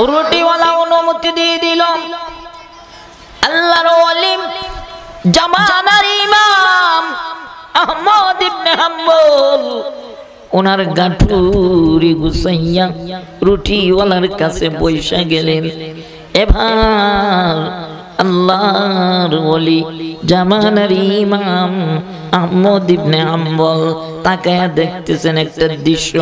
রুটিওয়ালা অনুমতি দিয়ে দিল। আল্লাহর ওলি জামানার ইমাম আহমদ ইবনে হাম্বল ওনার গাঠুরি গুছাইয়া রুটিওয়ালার কাছে বৈশা গেলেন। এবার আল্লাহর ওলি জামানার ইমাম আহমদ ইবনে হাম্বল তাকায়া দেখতেছেন একটা দৃশ্য।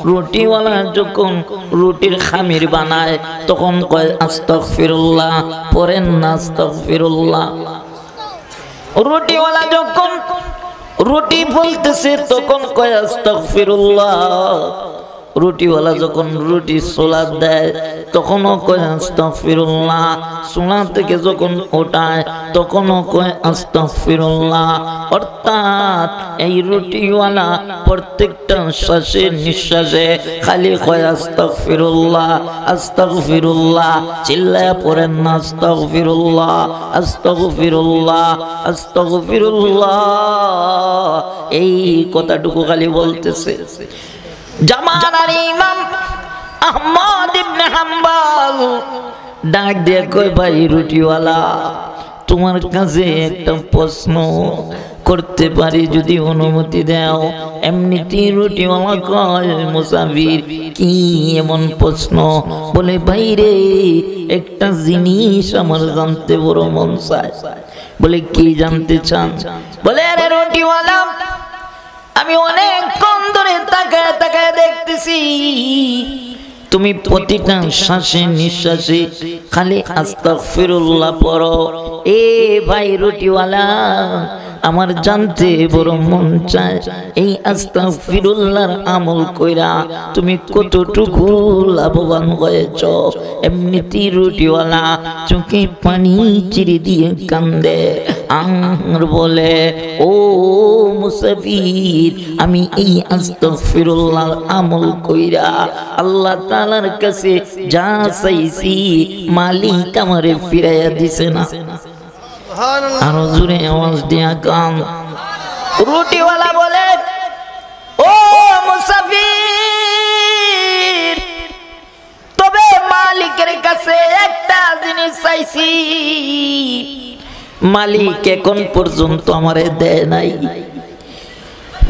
রুটিওয়ালা যখন রুটির খামির বানায় তখন কয় আস্তাগফিরুল্লাহ, পড়েন না আস্তাগফিরুল্লাহ। রুটিওয়ালা যখন রুটি বলতেছে তখন কয় আস্তাগফিরুল্লাহ। রুটিওয়ালা যখন রুটি সোলা দেয় তখনও কয় আস্তাগফিরুল্লাহ। সোলা থেকে যখন ওঠায় তখনও কয় আস্তাগফিরুল্লাহ। অর্থাৎ এই রুটিওয়ালা প্রত্যেকটা শ্বাসে নিঃশ্বাসে খালি কয় আস্তাগফিরুল্লাহ আস্তাগফিরুল্লাহ। চিল্লায়া পড়েন না আস্তাগফিরুল্লাহ আস্তাগফিরুল্লাহ আস্তাগফিরুল্লাহ। এই কথাটুকু খালি বলতেছে। জামানার ইমাম আহমদ ইবনে হাম্বল ডাক দিয়ে কই, ভাই রুটিওয়ালা, তোমার কাছে একটা প্রশ্ন করতে পারি যদি অনুমতি দাও? এমনিতেই রুটিওয়ালা কয়, মুসাফির কি এমন প্রশ্ন? বলে, ভাই রে, একটা জিনিস আমার জানতে বড় মন চায়। বলে, কি জানতে চান? বলে, আরে রুটিওয়ালা, আমি অনেকক্ষণ ধরে তাকায় তাকায় দেখতেছি তুমি প্রতিটা শ্বাসে নিঃশ্বাসে খালি আস্তাগফিরুল্লাহ পড়ো। এ ভাই রুটিওয়ালা, আমার জানতে বড় মন চায় এই আস্তাগফিরুল্লাহর আমল কইরা তুমি কতটুকু লাভবান হয়েছ? এমনিতেই রুটিওয়ালা চোখে পানি চিরি দিয়ে কান্দে আর বলে, ও মুসাফির, আমি এই আস্তাগফিরুল্লাহর আমল কইরা আল্লাহ তাআলার কাছে যা চাইছি মালিক আমারে ফিরাইয়া দিছে না। আরো জোরে আওয়াজ দিয়া কান। রুটিওয়ালা বলে, ও মুসাফির, তবে মালিকের কাছে একটা জিনিস চাইছি, মালিক এখন পর্যন্ত আমারে দেয় নাই।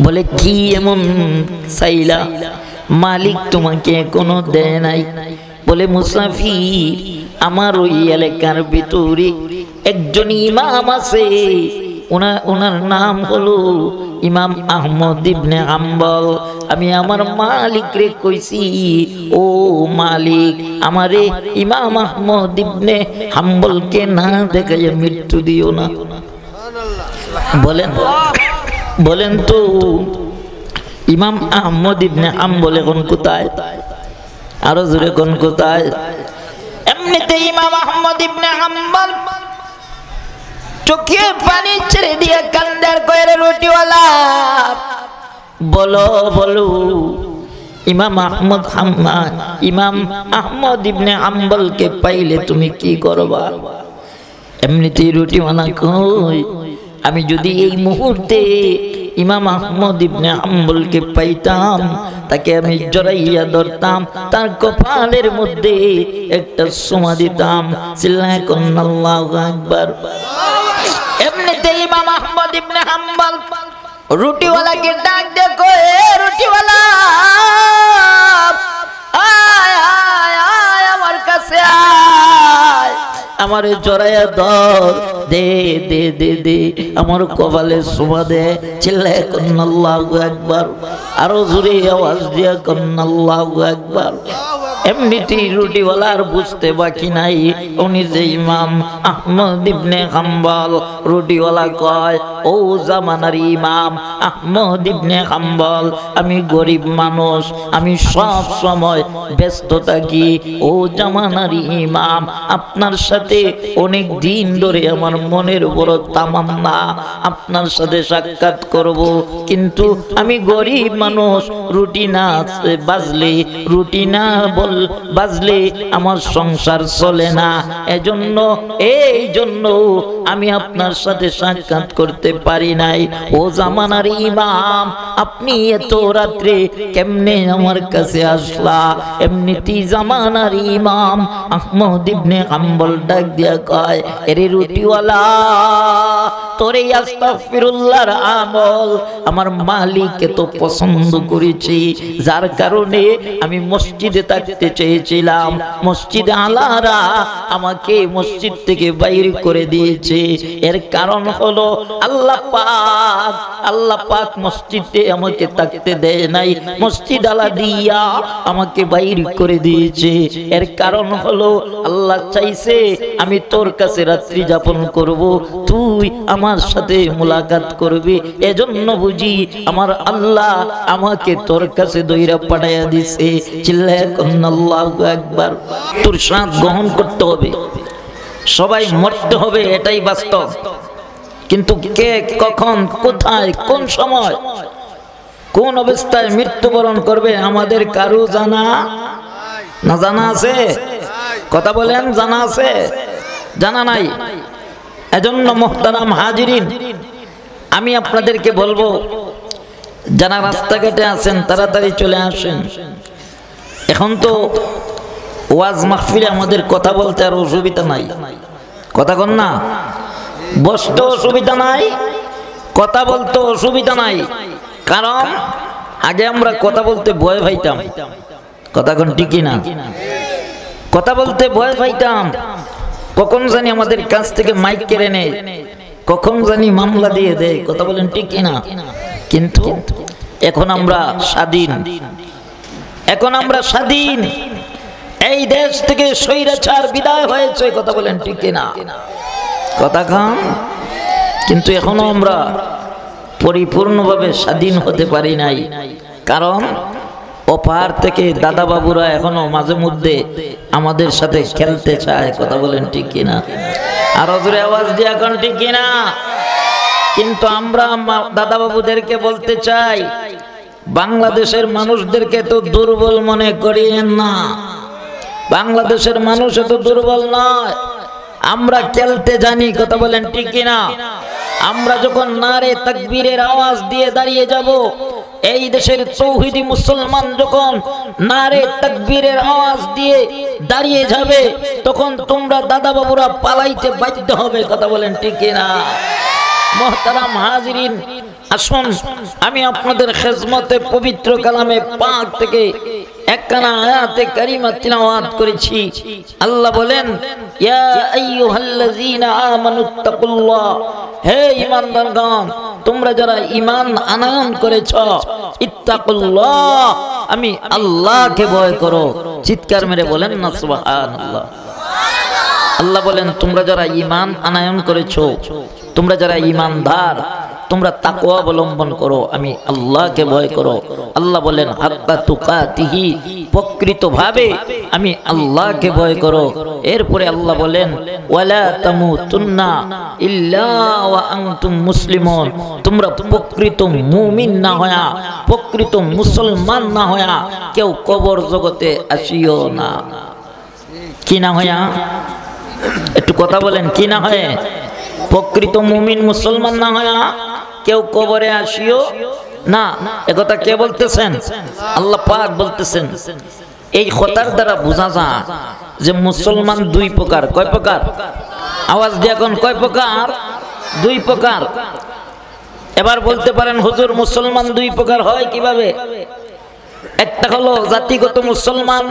বলে, কি এমন চাইলা? মালিক তোমাকে এখনো দেয় নাই। বলে, মুসাফির, আমার ওই এলাকার ভিতরে একজন ইমাম আছে, ওনার নাম হলো ইমাম আহমদ ইবনে হাম্বল। আমি আমার মালিক রে কইছি, ও মালিক, আমারে ইমাম আহমদ ইবনে হাম্বলকে না দেখাইয়া মৃত্যু দিও না। বলেন তো ইমাম আহমদ ইবনে হাম্বল এখন কোথায়? আরো জোরে কোন কোথায়? এমনিতে ইমাম আহমদ ইবনে হাম্বল চোখে পানি ছেড়ে দিয়ে কান্দার কয়ের রুটিওয়ালা, বলো বলো, ইমাম আহমদ ইবনে হাম্বলকে পাইলে তুমি কি করবা? এমনিতেই রুটিওয়ালা কই, আমি যদি এই মুহূর্তে ইমাম আহমদ ইবনে হাম্বলকে পাইতাম, তাকে আমি জড়াইয়া ধরতাম, তার কপালের মধ্যে একটা চুমা দিতাম। চিল্লায় কোন আল্লাহু আকবার। এমনিতে ইমাম আহমদ ইবনে হাম্বল রুটিওয়ালাকে ডাক দিয়ে কয়, রুটিওয়ালা, আয় আয় আয় আমার কাছে আয়, আমারে জড়াইয়া ধর, দে দে দে দে, আমার কপালে চুমা দে। চিল্লায় কোন আল্লাহু আকবার। আরো জোরে আওয়াজ দিয়া কোন আল্লাহু আকবার। এমনিতেই রুটিওয়ালা আর বুঝতে বাকি নাই উনি যে ইমাম আহমদ ইবনে হাম্বল। রুটিওয়ালা কয়, ও জামানার ইমাম আহমদ ইবনে হাম্বল, আমি গরিব মানুষ, আমি সব সময় ব্যস্ত থাকি। ও জামানার ইমাম, আপনার সাথে অনেক দিন ধরে আমার মনের বড় তামান্না আপনার সাথে সাক্ষাৎ করব, কিন্তু আমি গরিব মানুষ, রুটি না বাজলে, রুটি না বাজলে আমার সংসার চলে না। এই জন্য আমি আপনার সাথে সাক্ষাৎ করতে পারি নাই। ও জামানার ইমাম, আপনি এত রাত্রে কেমনে আমার কাছে আসলা? এমনিতেই জামানার ইমাম আহমদ ইবনে হাম্বল ডাক দিয়া কয়, এরে রুটিওয়ালা, তোরে আস্তাগফিরুল্লাহর আমল আমার মালিক এত পছন্দ করেছি, যার কারণে আমি মসজিদে থাকতে চেয়েছিলাম। মসজিদে আলারা আমাকে মসজিদ থেকে বাইরে করে দিয়েছে। এর কারণ হলো আল্লাহ পাক মসজিদে আমাকে থাকতে দেয় নাই, মসজিদ আলা দিয়া আমাকে বাইরে করে দিয়েছে। এর কারণ হলো আল্লাহ চাইছে আমি তোর কাছে রাত্রি যাপন করব, তুই আমার সাথে মুলাকাত করবি। এজন্য বুঝি আমার আল্লাহ আমাকে তোর কাছে দইরা পাঠাইয়া দিছে। চিল্লায়া কোন আল্লাহু আকবার। তোর সাথ গ্রহণ করতে হবে, সবাই মরতে হবে, এটাই বাস্তব। কিন্তু কে কখন কোথায় কোন সময় কোন অবস্থায় মৃত্যুবরণ করবে আমাদের কারো জানা না? জানা আছে? কথা বলেন, জানা আছে? জানা নাই? এজন্য মুহতারাম হাজিরিন, আমি আপনাদেরকে বলবো, যারা রাস্তাঘাটে আছেন তাড়াতাড়ি চলে আসেন। এখন তো ওয়াজ মাহফিলে আমাদের কথা বলতে আর অসুবিধা নাই, কথা কন না? বসতে অসুবিধা নাই, কথা বলতে অসুবিধা নাই। কারণ আগে আমরা কথা বলতে ভয় পাইতাম, কথা কোন ঠিকই না? কথা বলতে ভয় পাইতাম, কখন জানি আমাদের কাছ থেকে মাইক কেড়ে নেয়, কখন জানি মামলা দিয়ে দেয়, কথা বলেন ঠিকই না? কিন্তু এখন আমরা স্বাধীন, এখন আমরা স্বাধীন। এই দেশ থেকে স্বৈরাচার বিদায় হয়েছে, কথা বলেন ঠিকই না? কথা খান। কিন্তু এখনো আমরা পরিপূর্ণভাবে স্বাধীন হতে পারি নাই, কারণ অপার থেকে দাদা বাবুরা এখনো মাঝে মধ্যে আমাদের সাথে খেলতে চায়, কথা বলেন ঠিক কিনা? আর জোরে আওয়াজ দিয়ে এখন ঠিক কিনা? কিন্তু আমরা দাদা বাবুদেরকে বলতে চাই, বাংলাদেশের মানুষদেরকে তো দুর্বল মনে করিয়েন না। বাংলাদেশের মানুষ এত দুর্বল নয়, আমরা খেলতে জানি, কথা বলেন ঠিক কিনা? আমরা যখন নারে তাকবীরের আওয়াজ দিয়ে দাঁড়িয়ে যাব, এই দেশের তৌহিদি মুসলমান যখন নারে তাকবীরের আওয়াজ দিয়ে দাঁড়িয়ে যাবে, তখন তোমরা দাদা বাবুরা পালাইতে বাধ্য হবে, কথা বলেন ঠিক কিনা? মুহতারাম হাজিরিন, আসুন আমি আপনাদের খেজমতে পবিত্র কালামে পাক থেকে একখানা আয়াতে কারিমা তিলাওয়াত করেছি। আল্লাহ বলেন, ইয়া আইয়ুহাল্লাযীনা আমানুত্তাকুল্লাহ, হে ঈমানদারগণ, তোমরা যারা ঈমান আনয়ন করেছো, ইত্তাকুল্লাহ, আমি আল্লাহকে ভয় করো। চিৎকার মেরে বলেন না সুবহানাল্লাহ। আল্লাহ বলেন, তোমরা যারা ঈমান আনয়ন করেছো, তোমরা যারা ঈমানদার, তোমরা তাকওয়া অবলম্বন করো, আমি আল্লাহকে ভয় করো। আল্লাহ বলেন, হাক্কা তুকাতিহি, প্রকৃতভাবে আমি আল্লাহকে ভয় করো। এরপরে আল্লাহ বলেন, ওয়ালা তামুতুন্না ইল্লা ওয়া আনতুম মুসলিমুন, তোমরা প্রকৃত মুমিন না হয়া, প্রকৃত মুসলমান না হয়া কেউ কবর জগতে আসিও না। কি না হয়া? একটু কথা বলেন, কি না হয়? প্রকৃত মুমিন মুসলমান না হয়া কেউ কবরে আসিও না। একথা কে বলতেছেন? আল্লাহ পাক বলতেছেন। এই কথার দ্বারা বোঝা যায় যে মুসলমান দুই প্রকার। কয় প্রকার? আওয়াজ দিয়ে এখন কয় প্রকার? দুই প্রকার। এবার বলতে পারেন, হুজুর মুসলমান দুই প্রকার হয় কিভাবে? একটা হলো জাতিগত মুসলমান,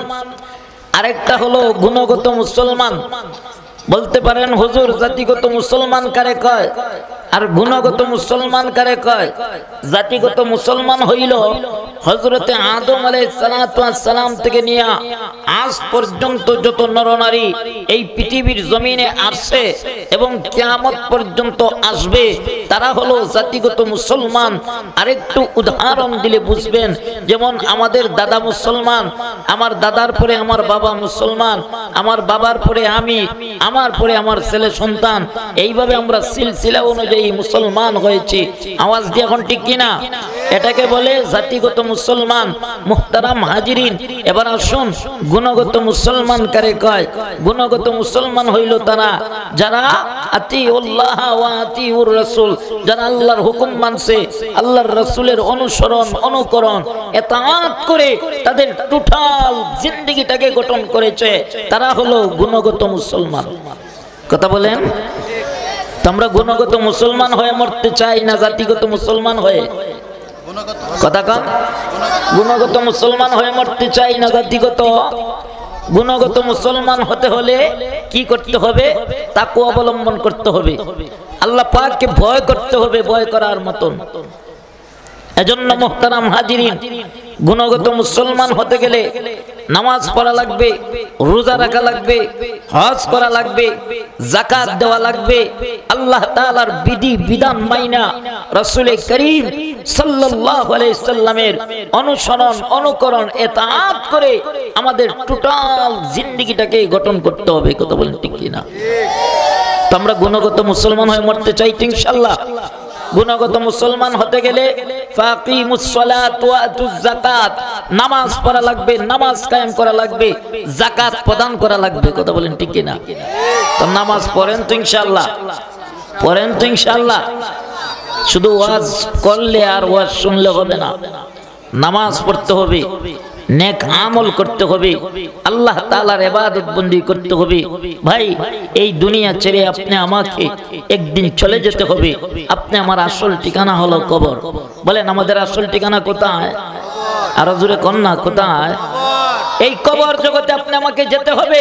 আরেকটা হলো গুণগত মুসলমান। বলতে পারেন, হুজুর জাতিগত মুসলমান কারে কয় আর গুণগত মুসলমান কারে কয়? জাতিগত মুসলমান হইল হযরতে আদম আলাইহিস সালাম থেকে নিয়ে আজ পর্যন্ত যত নরনারী এই পৃথিবীর জমিনে আসছে এবং কিয়ামত পর্যন্ত আসবে, তারা হলো জাতিগত মুসলমান। আরেকটু উদাহরণ দিলে বুঝবেন, যেমন আমাদের দাদা মুসলমান, আমার দাদার পরে আমার বাবা মুসলমান, আমার বাবার পরে আমি, আমার পরে আমার ছেলে সন্তান, এইভাবে আমরা সিলসিলা অনুযায়ী মুসলমান হয়েছি। আওয়াজ দিয়ে এখন ঠিক কিনা? এটাকে বলে জাতিগত মুসলমান। মুহতারাম হাজিরিন, এবার আসুন গুণগত মুসলমান কারে কয়? গুণগত মুসলমান হইল তারা যারা আতিউল্লাহ ওয়া আতিউর রাসূল, যারা আল্লাহর হুকুম মানছে, আল্লাহর রাসূলের অনুসরণ অনুকরণ ইতাআত করে তাদের টোটাল জিন্দেগিটাকে গঠন করেছে, তারা হলো গুণগত মুসলমান। কথা বলেন, আমরা গুণগত মুসলমান হয়ে মরতে চাই না জাতিগত মুসলমান হয়ে? কথা কন, গুণগত মুসলমান হয়ে মরতে চাই না জাতিগত? গুণগত মুসলমান হতে হলে কি করতে হবে? তাকওয়া অবলম্বন করতে হবে, আল্লাহ পাককে ভয় করতে হবে, ভয় করার মতন। এজন্য মুহতারাম হাজিরিন, গুণগত মুসলমান হতে গেলে নামাজ পড়া লাগবে, রোজা রাখা লাগবে, হজ করা লাগবে, যাকাত দেওয়া লাগবে, আল্লাহ তাআলার বিধি বিধান মাইনা রাসূল করিম সাল্লাল্লাহু আলাইহি সাল্লামের অনুসরণ অনুকরণ ইতাআত করে আমাদের টোটাল জিন্দেগিটাকে গঠন করতে হবে। কথা বলেন ঠিক কি না? তো আমরা গুণগত মুসলমান হয়ে মরতে চাই ইনশাআল্লাহ। গুণগত মুসলমান হতে গেলে ফাকিমুস সালাত ওয়া আতুজ যাকাত, নামাজ পড়া লাগবে, নামাজ কায়েম করা লাগবে, যাকাত প্রদান করা লাগবে। কথা বলেন ঠিক কি না? তো নামাজ পড়েন তো ইনশাআল্লাহ, পড়েন তো ইনশাআল্লাহ। শুধু ওয়াজ করলে আর ওয়াজ শুনলে হবে না, নামাজ পড়তে হবে, নেক আমল করতে হবে, আল্লাহ তাআলার ইবাদত বন্দি করতে হবে। ভাই, এই দুনিয়া ছেড়ে আপনি আমাকে একদিন চলে যেতে হবে। আপনি আমার আসল ঠিকানা হলো কবর। বলেন আমাদের আসল ঠিকানা কোথায়? আরো জোরে কোন না, কোথায়? এই কবর জগতে আপনি আমাকে যেতে হবে।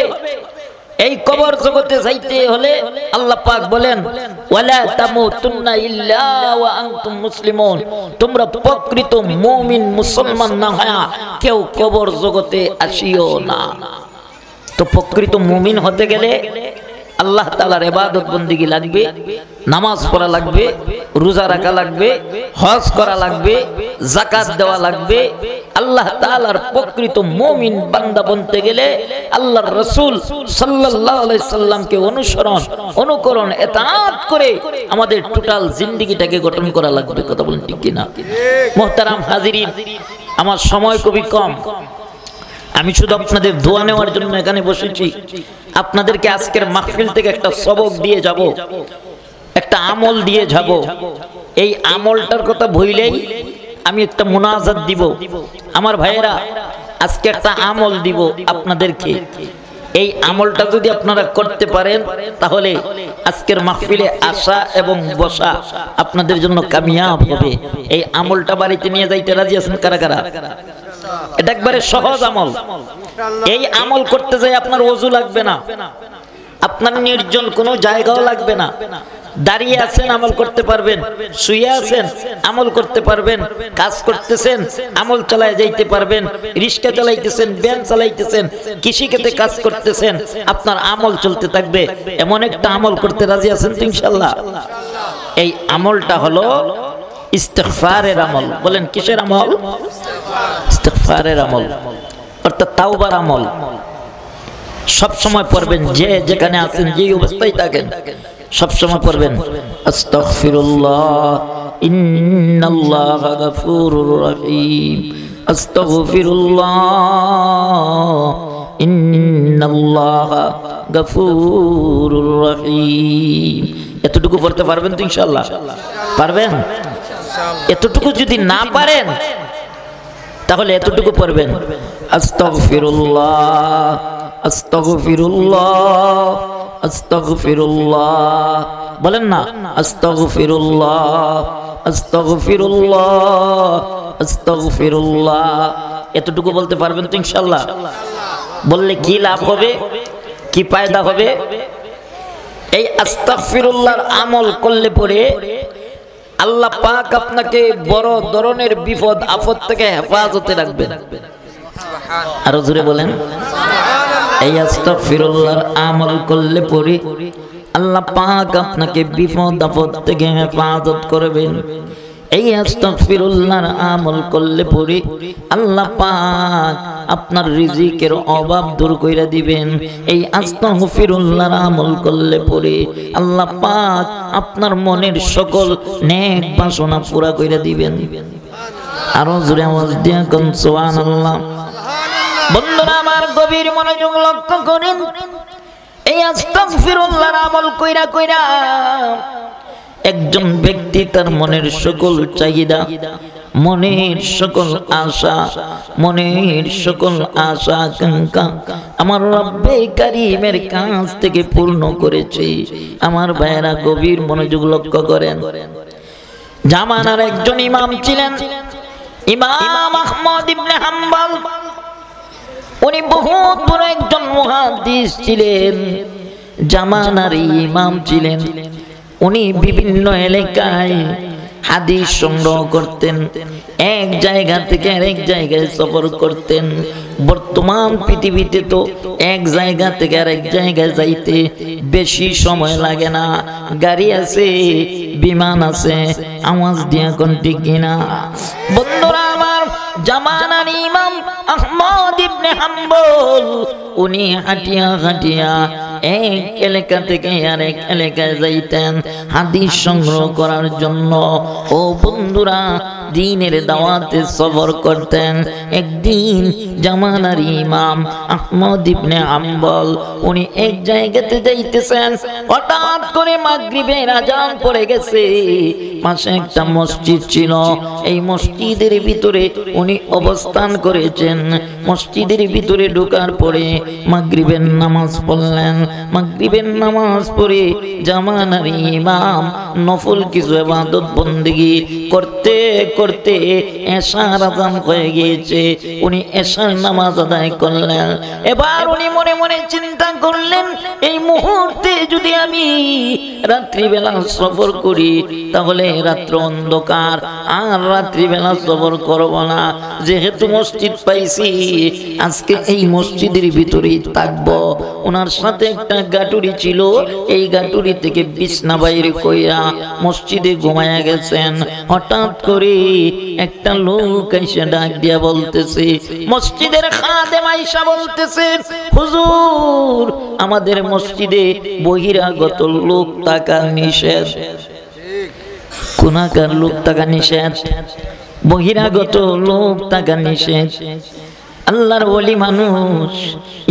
এই কবর জগতে যাইতে হলে আল্লাহ পাক বলেন ওয়ালা তামুতুন্না ইল্লা ওয়া আনতুম মুসলিমুন, তোমরা প্রকৃত মুমিন মুসলমান না হয়া কেউ কবর জগতে আসিও না। তো প্রকৃত মুমিন হতে গেলে আল্লাহ তাআলার ইবাদত বন্দেগী লাগবে, নামাজ পড়া লাগবে, রোজা রাখা লাগবে, হজ করা লাগবে, যাকাত দেওয়া লাগবে। আল্লাহ তাআলার প্রকৃত মুমিন বান্দা বনতে গেলে আল্লাহর রাসূল সাল্লাল্লাহু আলাইহি সাল্লামকে অনুসরণ অনুকরণ ইতাআত করে আমাদের টোটাল জিন্দেগিটাকে গঠন করা লাগবে। কথা বলেন ঠিক কি না? মুহতারাম হাজিরিন, আমার সময় খুবই কম, আমি শুধু আপনাদের দোয়া নেওয়ার জন্য এখানে বসেছি। আপনাদেরকে আজকের মাহফিল থেকে একটা সবক দিয়ে যাব, একটা আমল দিয়ে যাব। এই আমলটার কথা ভুলেই আমি একটা মুনাজাত দিব। আমার ভাইয়েরা, আজকে একটা আমল দিব আপনাদেরকে। এই আমলটা যদি আপনারা করতে পারেন তাহলে আজকের মাহফিলে আসা এবং বসা আপনাদের জন্য কামিয়াব হবে। এই আমলটা বাড়িতে নিয়ে যাইতে রাজি আছেন কারা কারা? এটা একবারে সহজ আমল। এই আমল করতে যাই আপনার ওযু লাগবে না, আপনার নির্জন কোনো জায়গাও লাগবে না। দাঁড়িয়ে আছেন আমল করতে পারবেন, শুয়ে আছেন আমল করতে পারবেন, কাজ করতেছেন আমল চালায় যাইতে পারবেন, রিক্সা চালাইতেছেন, ভ্যান চালাইতেছেন, কৃষিক্ষেত্রে কাজ করতেছেন, আপনার আমল চলতে থাকবে। এমন একটা আমল করতে রাজি আছেন তো ইনশাআল্লাহ? এই আমলটা হলো ইস্তিগফারের আমল। বলেন কিসের আমল? ইস্তিগফারের আমল, অর্থাৎ তাওবার আমল। সব সময় পড়বেন, যে যেখানে আছেন, যে অবস্থায় থাকেন সব সময় পড়বেন আস্তাগফিরুল্লাহ ইন্নাল্লাহা গফুরুর রহিম, আস্তাগফিরুল্লাহ ইন্নাল্লাহা গফুরুর রহিম। এতটুকু পড়তে পারবেন তো ইনশাআল্লাহ? পারবেন? এতটুকু যদি না পারেন তাহলে এতটুকু পড়বেন আস্তাগফিরুল্লাহ আস্তাগফিরুল্লাহ আস্তাগফিরুল্লাহ। বলেন না আস্তাগফিরুল্লাহ আস্তাগফিরুল্লাহ আস্তাগফিরুল্লাহ। এতটুকু বলতে পারবেন তো ইনশাআল্লাহ? বললে কি লাভ হবে, কি ফায়দা হবে? এই আস্তাগফিরুল্লাহর আমল করলে পরে আল্লাহ পাক আপনাকে বড় ধরনের বিপদ আপদ থেকে হেফাজতে রাখবেন। আরো জোরে বলেন এই আস্তাগফিরুল্লাহর আমল করলে পরে আল্লাহ পাক আপনাকে বিপদ আপদ থেকে হেফাজত করবেন। এই আস্তাগফিরুল্লাহর আমল করলে পরে আল্লাহ পাক আপনার রিজিকের অভাব দূর কইরা দিবেন। এই আস্তাগফিরুল্লাহর আমল করলে পরে আল্লাহ পাক আপনার মনের সকল নেক বাসনা পুরা কইরা দিবেন। আরো জোরে আওয়াজ দিয়া কোন সুবহানাল্লাহ। বন্ধুরা আমার, গভীর মনোযোগ লক্ষ্য করেন। এই আস্তাগফিরুল্লাহর আমল কইরা কইরা একজন ব্যক্তি তার মনের সকল চাহিদা, মনের সকল আশা, মনের সকল আশা আকাঙ্ক্ষা আমার রব্বে কারীমের কাছ থেকে পূর্ণ করেছে। আমার ভাইয়েরা গভীর মনোযোগ লক্ষ্য করেন। জামানার একজন ইমাম ছিলেন, ইমাম আহমদ ইবনে হাম্বল। উনি বহুত বড় একজন মুহাদ্দিস ছিলেন, জামানার ইমাম ছিলেন। উনি বিভিন্ন এলাকায় হাদিস সংগ্রহ করতেন, এক জায়গা থেকে আরেক জায়গায় সফর করতেন। বর্তমান পৃথিবীতে তো এক জায়গা থেকে আরেক জায়গায় যাইতে বেশি সময় লাগে না, গাড়ি আছে, বিমান আছে। আওয়াজ দিয়া কোন ঠিক কিনা বন্ধুরা আমার? জামানার ইমাম আহমদ ইবনে হাম্বল উনি হাঁটিয়া হাঁটিয়া এক এলাকা থেকে আরেক এলাকায় যাইতেন হাদিস সংগ্রহ করার জন্য। ও বন্ধুরা, দ্বীনের দাওয়াতে সফর করতেন। একদিন জামানার ইমাম আহমদ ইবনে হাম্বল উনি এক জায়গাতে যাইতেছেন, হঠাৎ করে মাগরিবের আজান পড়ে গেছে। পাশে একটা মসজিদ ছিল, এই মসজিদের ভিতরে উনি অবস্থান করেছেন। মসজিদের ভিতরে ঢোকার পরে মাগরিবের নামাজ পড়লেন। মাগরিবের নামাজ পড়ে জামানার ইমাম নফল কিছু ইবাদত বন্দেগী করতে করতে এশার আযান হয়ে গিয়েছে। উনি এশার নামাজ আদায় করলেন। এবার উনি মনে মনে চিন্তা করলেন, এই মুহূর্তে যদি আমি রাত্রিবেলা সফর করি তাহলে রাত্র অন্ধকার, আর রাত্রিবেলা সফর করব না। যেহেতু মসজিদ পাইছি, আজকে এই মসজিদের ভিতরেই থাকবো। ওনার সাথে একটা গাটুরি ছিল, এই গাটুরি থেকে বিছনা বাইরে কইরা মসজিদে ঘুমায়া গেছেন। হঠাৎ করে একটা লোক এসে ডাক দিয়া বলতেছে, মসজিদের খাদেম আয়েশা বলতেছে, হুজুর আমাদের মসজিদে বহিরাগত লোক থাকা নিষেধ। কোনাকার লোক থাকা নিষেধ, বহিরাগত লোক থাকা নিষেধ। আল্লাহর ওলি মানুষ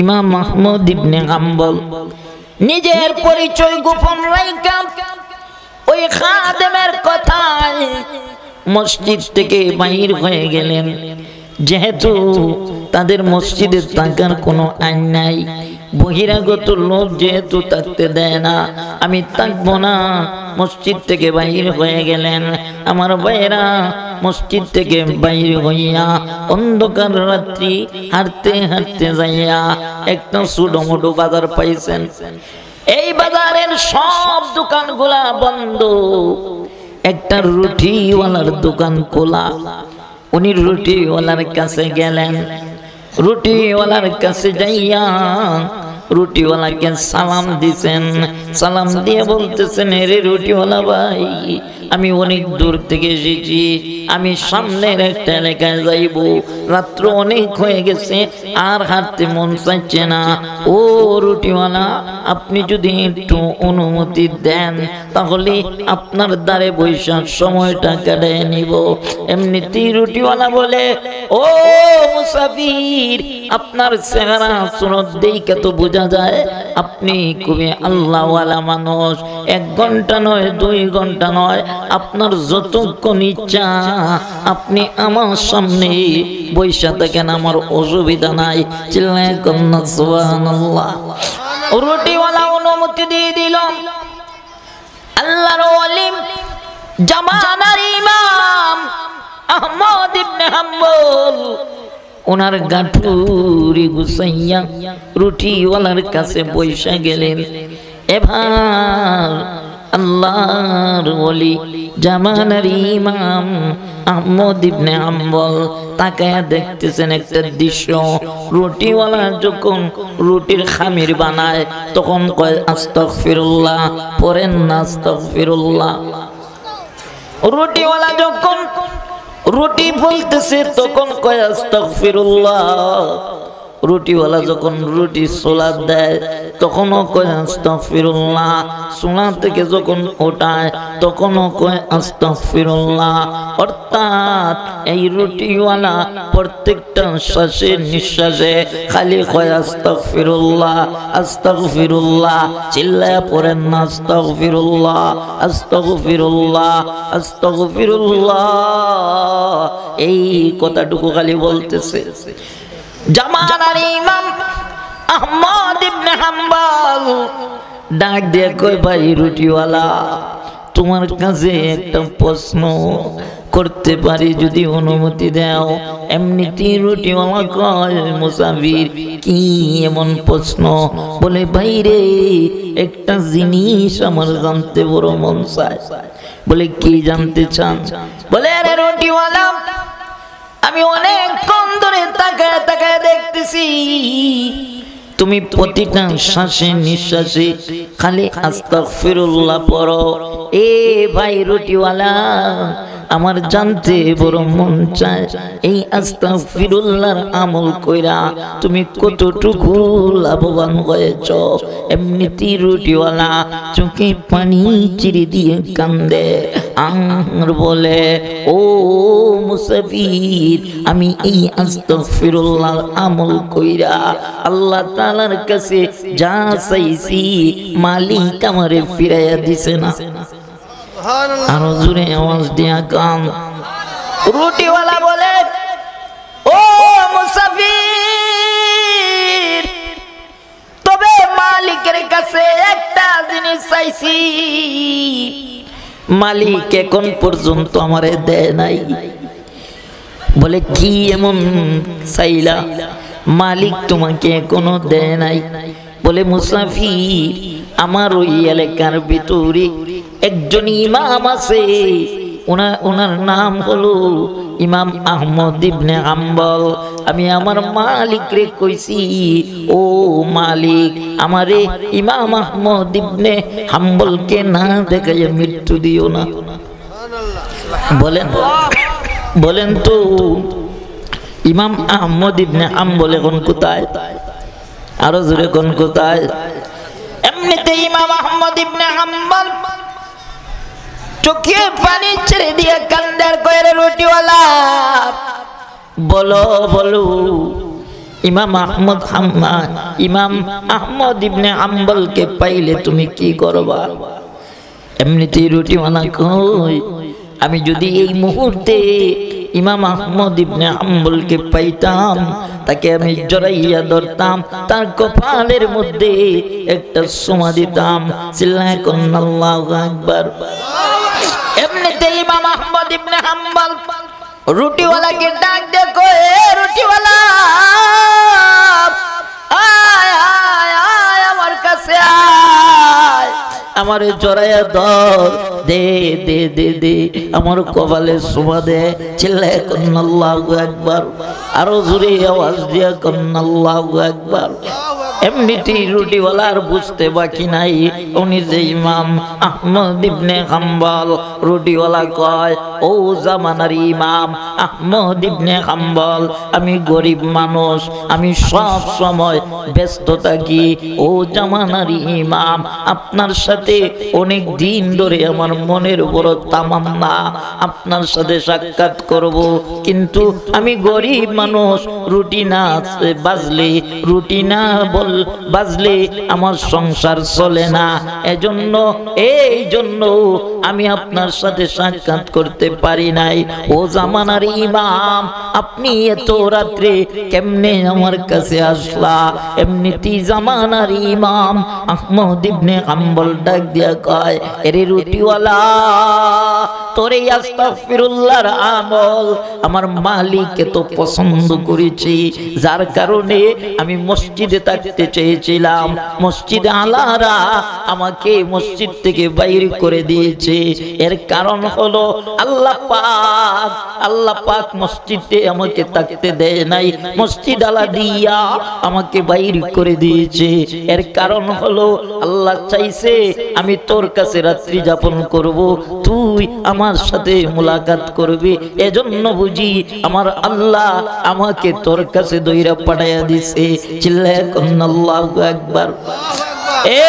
ইমাম আহমদ ইবনে হাম্বল নিজের পরিচয় গোপন রাইখা ওই খাদেমের কথায় মসজিদ থেকে বাইর হয়ে গেলেন। যেহেতু তাদের মসজিদে থাকার কোনো আইন নাই, বহিরাগত লোক যেহেতু থাকতে দেয় না, আমি থাকবো না, মসজিদ থেকে বাইর হয়ে গেলেন। আমার ভাইয়েরা মসজিদ থেকে বাইর হইয়া অন্ধকার রাত্রি হাঁটতে হাঁটতে যাইয়া একটা ছোটো মোটো বাজার পাইছেন। এই বাজারের সব দোকানগুলা বন্ধ, একটা রুটিওয়ালার দোকান খোলা। উনি রুটিওয়ালার কাছে গেলেন। রুটিওয়ালার কাছে যাইয়া রুটিওয়ালাকে সালাম দিছেন। সালাম দিয়ে বলতেছেন, রে রুটিওয়ালা ভাই, আমি অনেক দূর থেকে এসেছি, আমি সামনের একটা এলাকায় যাইব, রাত্র অনেক হয়ে গেছে, আর হাঁটতে মন চাইছে না। ও রুটিওয়ালা, আপনি যদি একটু অনুমতি দেন তাহলে আপনার দ্বারে বৈশাখ সময়টা কাটায় নিব। এমনিতেই রুটিওয়ালা বলে, ও মুসাফির, আপনার চেহারা সুরত দেখে তো বোঝা যায় আপনি খুবই আল্লাহওয়ালা মানুষ। 1 ঘন্টা নয়, 2 ঘন্টা নয়, আপনার যতক্ষণ ইচ্ছা আপনি আমার সামনে বৈশা থাকেন, আমার অসুবিধা নাই। চিল্লায় কন্যা সুবহানাল্লাহ। রুটিওয়ালা অনুমতি দিয়ে দিল। আল্লাহর ওলি জামানার ইমাম আহমদ ইবনে হাম্বল ওনার গাঁঠুরি গুছাইয়া রুটিওয়ালার কাছে বৈশা গেলেন। এবার আল্লাহর ওলি জামানার ইমাম আহমদ ইবনে হাম্বল তাকায়া দেখতেছেন একটা দৃশ্য। রুটিওয়ালা যখন রুটির খামির বানায় তখন কয় আস্তাগফিরুল্লাহ, পড়েন না আস্তাগফিরুল্লাহ। রুটিওয়ালা যখন রুটি বলতেছে তখন কয় আস্তাগফিরুল্লাহ। রুটিওয়ালা যখন রুটি সোলা দেয় তখনও কয় আস্তাগফিরুল্লাহ, সোলা থেকে যখন ওঠায় তখনও কয় আস্তাগফিরুল্লাহ। অর্থাৎ এই রুটিওয়ালা প্রত্যেকটা শ্বাসে নিঃশ্বাসে খালি কয় আস্তাগফিরুল্লাহ আস্তাগফিরুল্লাহ, চিল্লায়া পড়েন না আস্তাগফিরুল্লাহ আস্তাগফিরুল্লাহ আস্তাগফিরুল্লাহ, এই কথাটুকু খালি বলতেছে। জামানার ইমাম আহমদ ইবনে হাম্বল ডাক দিয়ে কই, ভাই রুটিওয়ালা, তোমার কাছে একটা প্রশ্ন করতে পারি যদি অনুমতি দাও? এমনিতেই রুটিওয়ালা কয়, মুসাফির কি এমন প্রশ্ন? বলে, ভাই রে, একটা জিনিস আমার জানতে বড় মন চায়। বলে, কি জানতে চান? বলে, আরে রুটিওয়ালা, আমি অনেকক্ষণ ধরে তাকায় তাকায় দেখতেছি তুমি প্রতিটা শ্বাসে নিঃশ্বাসে খালি আস্তাগফিরুল্লাহ পড়ো। এ ভাই রুটিওয়ালা, আমার জানতে বড় মন চায়, এই আস্তাগফিরুল্লাহর আমল কইরা তুমি কতটুকু লাভবান হয়েছ? এমনিতেই রুটিওয়ালা চোখে পানি চিরি দিয়ে কান্দে আর বলে, ও মুসাফির, আমি এই আস্তাগফিরুল্লাহর আমল কইরা আল্লাহ তাআলার কাছে যা চাইছি মালিক আমারে ফিরাইয়া দিছে না। আরো জোরে আওয়াজ দিয়া কান। রুটিওয়ালা বলে, ও মুসাফির, তবে মালিকের কাছে একটা জিনিস চাইছি, মালিক এখন পর্যন্ত আমারে দেয় নাই। বলে, কি এমন চাইলা? মালিক তোমাকে এখনো দেয় নাই। বলে, মুসাফির, আমার ওই এলাকার ভিতরে একজন ইমাম আছে, ওনার নাম হলো ইমাম আহমদ ইবনে হাম্বল। আমি আমার মালিক রে কইছি, ও মালিক, আমারে ইমাম আহমদ ইবনে হাম্বলকে না দেখাইয়া মৃত্যু দিও না। বলেন তো ইমাম আহমদ ইবনে হাম্বল এখন কোথায়? আরো জোরে কোন কোথায়? এমনিতে ইমাম আহমদ ইবনে হাম্বল চোখে পানি ছেড়ে দিয়ে কান্দার কয়ের, রুটিওয়ালা বলো বলো, ইমাম আহমদ ইবনে হাম্বলকে পাইলে তুমি কি করবা? এমনিতেই রুটিওয়ালা কই, আমি যদি এই মুহূর্তে ইমাম আহমদ ইবনে হাম্বলকে পাইতাম, তাকে আমি জড়াইয়া ধরতাম, তার কপালের মধ্যে একটা চুমা দিতাম। চিল্লায় কোন আল্লাহু আকবার। এমনিতে ইমাম আহমদ ইবনে হাম্বল রুটিওয়ালাকে ডাক দিয়ে কয়, রুটিওয়ালা, আয় আয় আয় আমার কাছে আয়, আমারে জড়াইয়া ধর, দে দে দে দে, আমার কপালে চুমা দে। চিল্লায় কোন আল্লাহু আকবার। আরো জোরে আওয়াজ দিয়া কোন আল্লাহু আকবার। এমনিতেই রুটিওয়ালার বুঝতে বাকি নাই, উনি যে ইমাম আহমদ ইবনে হাম্বল। রুটিওয়ালা কয়, ও জামানার ইমাম আহমদ ইবনে হাম্বল, আমি গরিব মানুষ, আমি সব সময় ব্যস্ত থাকি। ও জামানার ইমাম, আপনার সাথে অনেক দিন ধরে আমার মনের বড় তামান্না আপনার সাথে সাক্ষাৎ করব, কিন্তু আমি গরিব মানুষ, রুটি না বাজলে, রুটি না বাজলে আমার সংসার চলে না। এই জন্য আমি আপনার সাথে সাক্ষাৎ করতে পারি নাই। ও জামানার ইমাম, আপনি এত রাত্রে কেমনে আমার কাছে আসলা? এমনিতেই জামানার ইমাম আহমদ ইবনে হাম্বল ডাক দিয়া কয়, এরে রুটিওয়ালা, তোরে আস্তাগফিরুল্লাহর আমল আমার মালিক এত পছন্দ করেছি, যার কারণে আমি মসজিদে থাকতে চেয়েছিলাম, মসজিদে আলারা আমাকে মসজিদ থেকে বাইর করে দিয়েছে। এর কারণ হলো আল্লাহ পাক মসজিদে আমাকে থাকতে দেয় নাই, মসজিদ আলা দিয়া আমাকে বাইর করে দিয়েছে। এর কারণ হলো আল্লাহ চাইছে আমি তোর কাছে রাত্রি যাপন করব, তুই আমার সাথে মুলাকাত করবি। এজন্য বুঝি আমার আল্লাহ আমাকে তোর কাছে দইরা পাঠাইয়া দিছে। চিল্লায়া কোন আল্লাহু আকবার। এ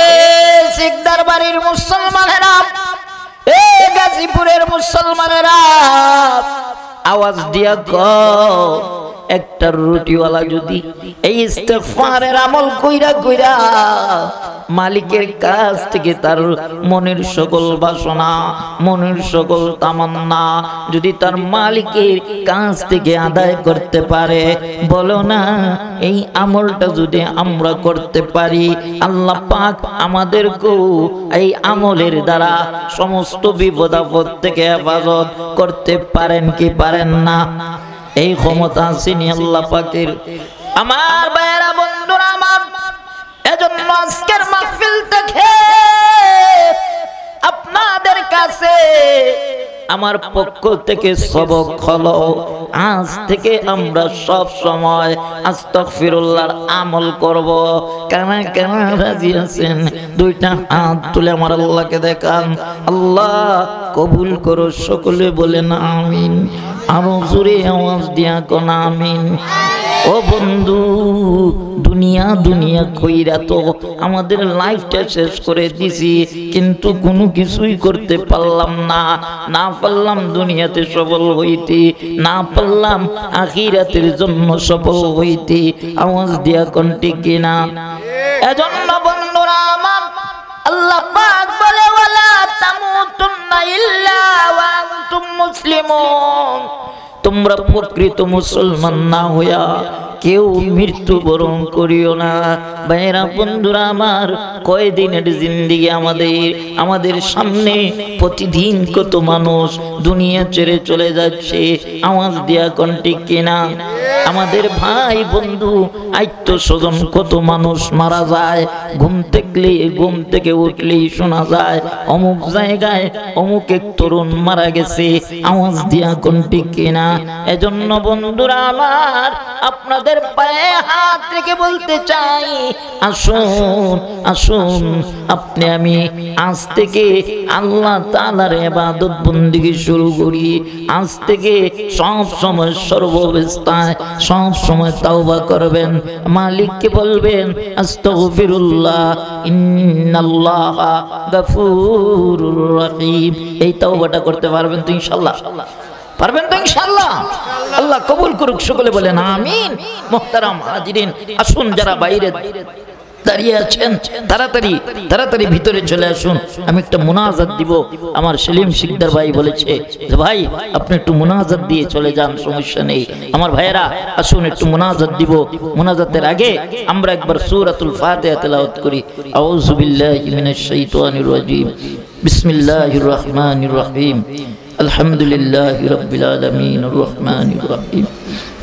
সিকদার বাড়ির মুসলমানেরা, এ গাজীপুরের মুসলমানেরা, আওয়াজ দিয়া কও, একটা রুটিওয়ালা যদি এই ইস্তেগফারের আমল কইরা কইরা মালিকের কাছ থেকে তার মনের সকল বাসনা, মনের সকল তামান্না যদি তার মালিকের কাছ থেকে আদায় করতে পারে, বলো না এই আমলটা যদি আমরা করতে পারি, আল্লাহ পাক আমাদেরকেও এই আমলের দ্বারা সমস্ত বিপদ আপদ থেকে হেফাজত করতে পারেন কি পারেন না? এই ক্ষমতা আছেনি আল্লাহ পাকের। আমার ভাইয়েরা, বন্ধুরা আমার, এজন্য আজকের মাহফিল থেকে আপনাদের কাছে আমার পক্ষ থেকে সবক হলো, আজ থেকে আমরা সব সময় আস্তাগফিরুল্লাহর আমল করব। কারা কারা রাজি আছেন? দুইটা হাত তুলে আমার আল্লাহকে দেখান। আল্লাহ কবুল করো, সকলে বলেন আমিন। আরো জোরে আওয়াজ দিয়া কোন আমিন। ও বন্ধু, দুনিয়া দুনিয়া কইরা তো আমাদের লাইফটা শেষ করে দিছি, কিন্তু কোনো কিছুই করতে পারলাম না। না পারলাম দুনিয়াতে সফল হইতে, না পারলাম আখিরাতের জন্য সফল হইতে। আওয়াজ দিয়া কোন ঠিক কিনা? এজন্য বন্ধুরা আমার, আল্লাহ পাক বলে ওয়ালা তামুতুন্না ইল্লা ওয়া আনতুম মুসলিমুন, তোমরা প্রকৃত মুসলমান না হইয়া কেউ মৃত্যুবরণ করিও না। ভাইরা বন্ধুরা আমার, কয়দিনের জিন্দেগি আমাদের সামনে, প্রতিদিন কত মানুষ দুনিয়া ছেড়ে চলে যাচ্ছে। আওয়াজ দিয়া কোন ঠিক কিনা? আমাদের ভাই বন্ধু আত্মীয়স্বজন কত মানুষ মারা যায়, ঘুম থেকে উঠলেই শোনা যায় অমুক জায়গায় অমুক এক তরুণ মারা গেছে। আওয়াজ দিয়া কোন ঠিক কিনা? এজন্য বন্ধুরা আমার, আপনাদের পায়ে হাত রেখে বলতে চাই, আসুন আসুন, আপনি আমি আজ থেকে আল্লাহ তাআলার ইবাদত বন্দেগী শুরু করি। আজ থেকে সব সময় সর্বাবস্থায় সব সময় তাওবা করবেন, মালিককে বলবেন আস্তাগফিরুল্লাহ ইন্নাল্লাহা গফুরুর রহিম। এই তাওবাটা করতে পারবেন তো ইনশাআল্লাহ? পারবেন তো ইনশাআল্লাহ? আল্লাহ কবুল করুক, সকলে বলেন আমিন। মুহতারাম হাজিরিন, আসুন যারা বাইরে দাঁড়িয়ে আছেন তাড়াতাড়ি ভিতরে চলে আসুন। আমি একটা মুনাজাত দিব। আমার সেলিম শিকদার ভাই বলেছে যে ভাই আপনি একটু মুনাজাত দিয়ে চলে যান, সমস্যা নেই। আমার ভাইয়েরা আসুন একটু মুনাজাত দিব। মুনাজাতের আগে আমরা একবার সূরাতুল ফাতিহা তেলাওয়াত করি। আউযু বিল্লাহি মিনাশ শাইতানির রাজীম। বিসমিল্লাহির রহমানির রহিম। আলহামদুলিল্লাহি রাব্বিল আলামিন আর রহমানির রহিম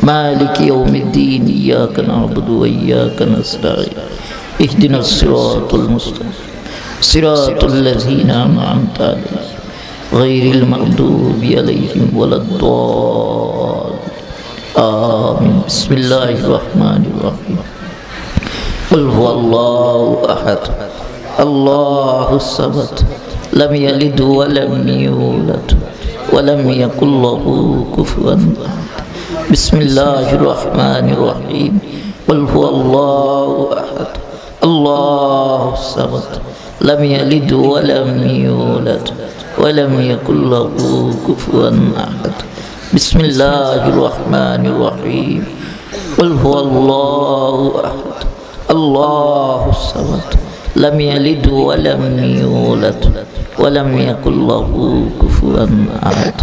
মালিকি ইয়াউমিদ্দিন ইয়াকা না'বুদু ওয়া ইয়াকা নাস্তাঈন اهدنا الصراط المستقيم صراط الذين أنعمت عليهم غير المغضوب عليهم ولا الضالين آمين بسم الله الرحمن الرحيم قل هو الله أحد الله الصمد لم يلد ولم يولد ولم يكن له كفوا أحد بسم الله الرحمن الرحيم قل هو الله أحد الله الصمد لم يلد ولم يولد ولم يكن له كفوا أحد بسم الله الرحمن الرحيم قل هو الله أحد الله الصمد لم يلد ولم يولد ولم يكن له كفوا أحد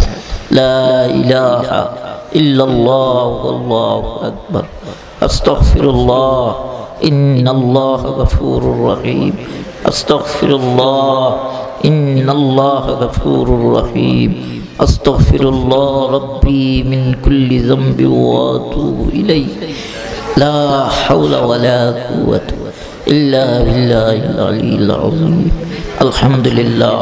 لا إله إلا الله والله أكبر أستغفر الله إن الله غفور رحيم أستغفر الله إن الله غفور رحيم أستغفر الله ربي من كل ذنب وأتوب إليه لا حول ولا قوة إلا بالله العلي العظيم الحمد لله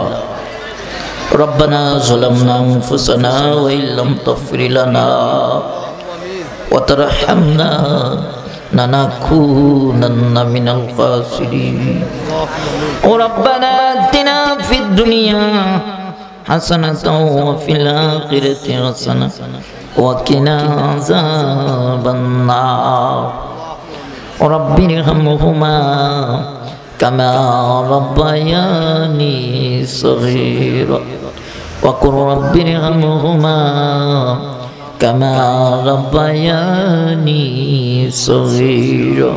ربنا ظلمنا أنفسنا وإن لم تغفر لنا وترحمنا لنكونن من الخاسرين وربنا آتنا في الدنيا حسنة وفي الآخرة حسنة وقنا عذاب النار رب ارحمهما كما ربياني صغيرا وقل رب ارحمهما كما ربياني صغيرا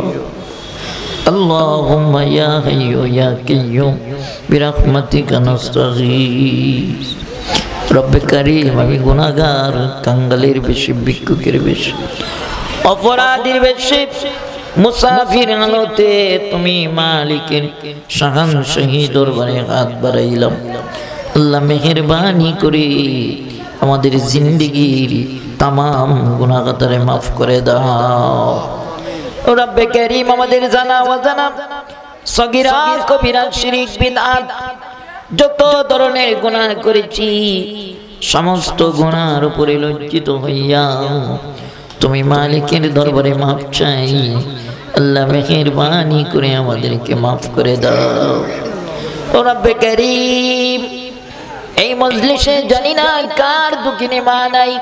اللهم يا حي يا قيوم برحمتك نستغيث رب كريم আমি গুনাহগার কাঙ্গালের বেশি ভিক্ষুকের বেশি অপরাধীর বেশি মুসাফির হালতে তুমি মালিকের শাহানশাহী দরবারে হাত বাড়াইলাম আল্লাহ মেহেরবানি করে আমাদের জিন্দেগির तमाम गुनाह खातारे माफ करे दाओ रब्बे करीम আমাদের জানা অজানা সগীরা কবিরা শিরক বিদআত যত ধরনের গুনাহ করেছি সমস্ত গুনাহর উপরে লজ্জিত হইয়া তুমি মালিকের দরবারে মাফ চাই আল্লাহ মেহেরবানি করে আমাদেরকে মাফ করে দাও ও রব্বে করিম এই মজলিসে জানি না কার দুঃখিনী মা নাই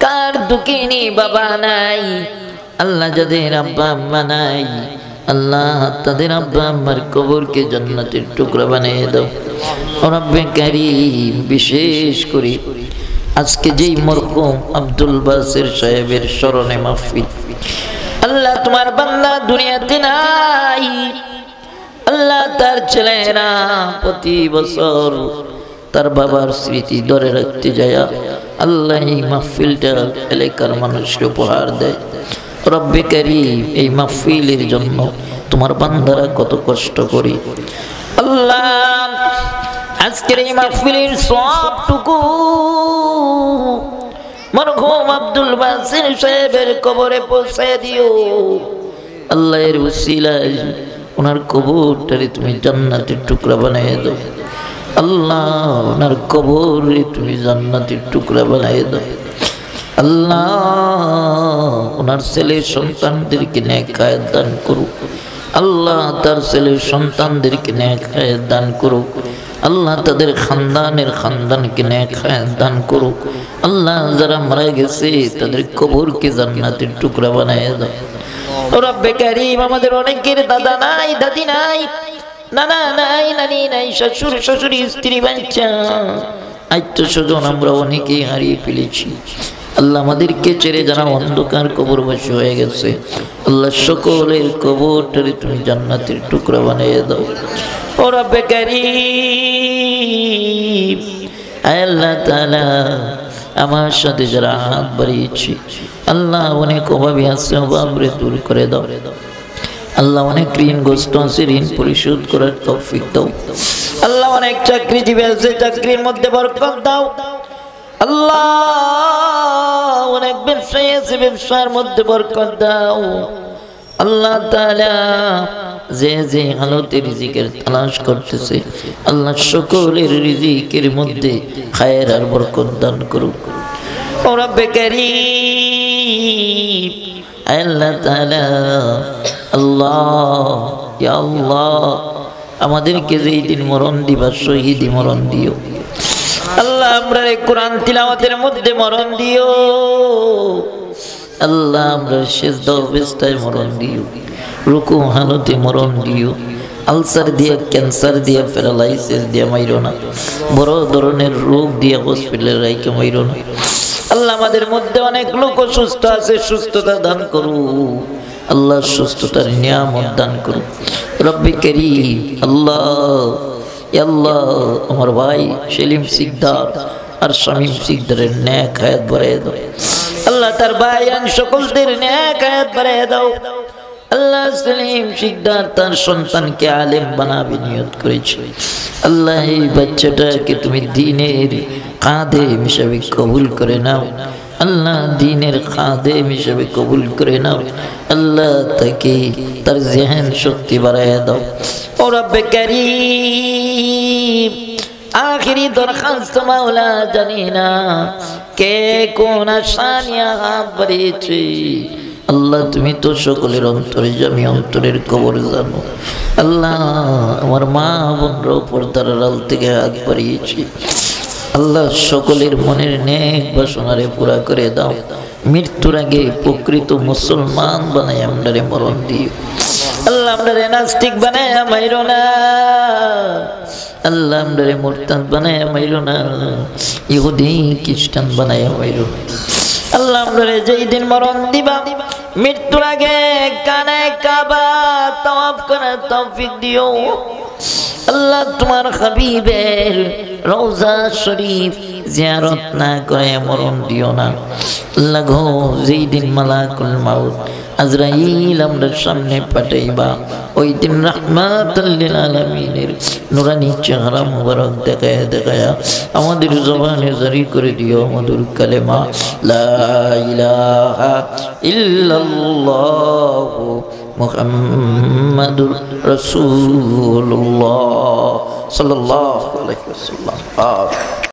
কার দুঃখিনী বাবা নাই আল্লাহ যাদের আব্বা আম্মা নাই আল্লাহ তাদের আব্বা আম্মার কবরকে জান্নাতের টুকরা বানিয়ে দাও ও রব্বে করিম বিশেষ করে আজকে যেই মরহুম আব্দুল বাসির সাহেবের স্মরণে মাহফিল আল্লাহ তোমার বান্দা দুনিয়াতে নাই আল্লাহ তার ছেলেরা প্রতি বছর তার বাবার স্মৃতি ধরে রাখতে যায় আল্লাহ এই মাহফিলটা এলাকার মানুষকে উপহার দেয় রব্বে করিম এই মাহফিলের জন্য তোমার বান্দারা কত কষ্ট করি আল্লাহ আজকের এই মাহফিলের সবটুকু মরহুম আব্দুল বাসির সাহেবের কবরে পৌঁছে দিও আল্লাহ এর উসিলায় ওনার কবরটারে তুমি জান্নাতের টুকরা বানিয়ে দাও আল্লাহ ওনার কবরে তুমি জান্নাতের টুকরা বানিয়ে দাও আল্লাহ ওনার ছেলে সন্তানদেরকে নেক হায়াত দান করো আল্লাহ তার ছেলে সন্তানদেরকে নেক হায়াত দান করো আল্লাহ তাদের খানদানকে নেক হায়াত দান করো আল্লাহ যারা মারা গেছে তাদের কবরকে জান্নাতের টুকরা বানিয়ে দাও ও রব্বে করিম আমাদের অনেকের দাদা নাই দাদি নাই নানা নাই নানি নাই শ্বশুর শাশুড়ি স্ত্রী বাচ্চা আত্মীয় স্বজন আমরা অনেকেই হারিয়ে ফেলেছি আল্লাহ আমাদেরকে ছেড়ে যারা অন্ধকার কবরবাসী হয়ে গেছে আল্লাহ সকলের কবরটারে তুমি জান্নাতের টুকরা বানিয়ে দাও ও রব্বে করিম আল্লাহ তাআলা আমার সাথে যারা হাত বাড়িয়েছি আল্লাহ অনেক অভাবী আছে অভাবরে দূর করে দাও আল্লাহ অনেক ঋণগ্রস্ত আছে ঋণ পরিশোধ করার তৌফিক দাও আল্লাহ অনেক চাকরিজীবী আছে চাকরির মধ্যে বরকত দাও আল্লাহ অনেক ব্যবসায়ী আছে ব্যবসার মধ্যে বরকত দাও আল্লাহ তাআলা যে যে হালতে রিজিকের তালাশ করতেছে আল্লাহ সকলের রিজিকের মধ্যে খায়ের আর বরকত দান করো ও রব্বে করিম আল্লাহ তাআলা আল্লাহ ইয়া আল্লাহ আমাদেরকে যেই দিন মরণ দিবা শহীদি মরণ দিও আল্লাহ আমরা কোরআন তিলাওয়াতের মধ্যে মরণ দিও আল্লাহ আমরা সিজদা অবস্থায় মরণ দিও রুকু হালতে মরণ দিও আলসার দিয়ে ক্যান্সার দিয়ে প্যারালাইসিস দিয়ে মাইরো না বড় ধরনের রোগ দিয়ে হসপিটালে রাইকে মাইরো না আল্লাহ আমাদের মধ্যে অনেক লোক অসুস্থ আছে সুস্থতা দান করো আল্লাহ সুস্থতার নিয়ামত দান করো রব্বে করিম আল্লাহ আল্লাহ আমার ভাই সেলিম সিকদার আর শামীম সিকদারের নেক হায়াত বাড়ায় দাও আল্লাহ তার ভাইয়ান সকলদের নেক হায়াত বাড়ায় দাও আল্লাহ সেলিম সিকদার তার সন্তানকে আলেম বানাবে নিয়ত করেছে আল্লাহ এই বাচ্চাটাকে তুমি দ্বীনের খাদেম হিসেবে কবুল করে নাও আল্লাহ দ্বীনের খাদেম হিসেবে কবুল করে নাও আল্লাহ তাকে তার জেহেন শক্তি বাড়ায় দাও ও রব্বে করিম আখিরি দরখাস্ত মাওলা জানি না কে কোন আশা নিয়ে হাত বাড়িয়েছে। আল্লাহ তুমি তো সকলের অন্তরে জামি, অন্তরের খবর জানো। আল্লাহ আমার মা বোনরা পর্দার আড়াল থেকে হাত বাড়িয়েছি। আল্লাহ সকলের মনের নেক বাসনারে পুরা করে দাও। মৃত্যুর আগে প্রকৃত মুসলমান বানাই আমরারে মরণ দিও। আল্লাহ আমরারে নাস্তিক বানায় মাইরো না। আল্লাহ আমরারে মুরতাদ বানায় মাইরো না। ইহুদি খ্রিস্টান বানায় মাইরো না। আল্লাহ আমরারে যেই দিন মরণ দিবা মৃত্যুর আগে কানে কাবা তাওয়াফ করার তৌফিক দিও। আল্লাহ তোমার হাবিবের রওজা শরীফ জিয়ারত না করে মরণ দিও না। আল্লাহ গো যেই দিন মালাকুল মাউত আজরাইল আমরা সামনে পাঠাইবা ওই দিন রাহমাতুল লিল আলামিনের নুরানি চেহারা মুবারক দেখায়া দেখায়া আমাদের জবানে জারি করে দিও মধুর কালেমা লা ইলাহা ইল্লাল্লাহ মুহাম্মাদুর রাসূলুল্লাহ সাল্লাল্লাহু আলাইহি ওয়াসাল্লাম।